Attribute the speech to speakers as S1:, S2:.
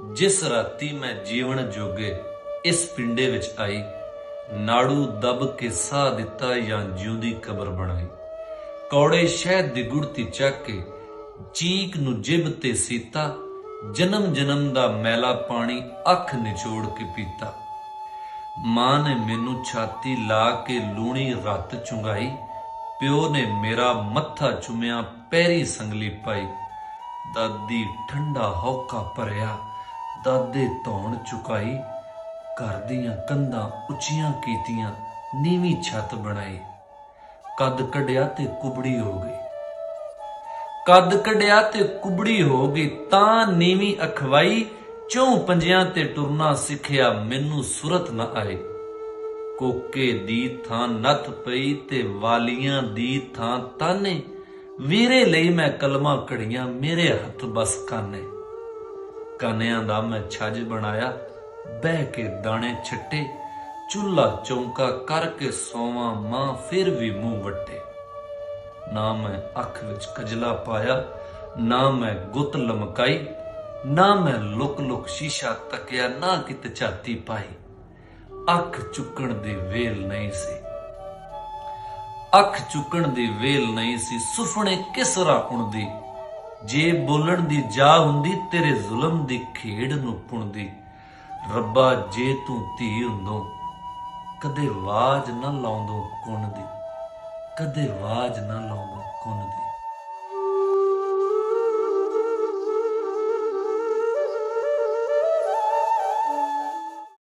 S1: जिस राती मैं जीवन जोगे इस पिंडे विच आई, नाड़ू दब के साह दिता या जिउंदी कबर बनाई। कौड़े शहद दी गुड़ती चक के चीक नू जिब ते सीता, जन्म जन्म दा मैला पानी अख निचोड़ के पीता। मां ने मैनू छाती ला के लूणी रत चुंगाई, प्यो ने मेरा मत्था चुमिया पैरी संगली पाई। दादी ठंडा हौका भरिया दादे धौन चुकाई, घर दियां कंधां उचियां कीतियां नीवी छत बनाई। कद कढ़िया ते कुबड़ी हो गई, कद कढ़िया ते कुबड़ी हो गई, तां नीवी अखवाई। चौं पंजियां ते टुरना सिखिया मैनू सुरत न आई। कोके दी थां नथ पई ते वालियां दी थां ताने, वीरे लई मैं कलमा कड़ियां मेरे हथ बस काने। कानियां दा मैं छज बनाया बह के दाने छट्टे, चूल्हा चौंका करके सोवा मां फिर भी मुंह वट्टे। ना मैं अख विच कजला पाया, ना मैं गुत लमकाई, ना मैं लुक लुक शीशा तकिया, ना कित झाती पाई। अख चुकण दी वेल नहीं सी, अख चुकण दी वेल नहीं सी, सुफने किस राह उणदी। जे बोलण दी जा हुंदी तेरे जुल्म दी खेड़ नू पुणदी। रब्बा जे तू धी हुंदो कदे वाज ना लाउंदो कुण दी, कदे वाज ना लाउंदो कुण दी।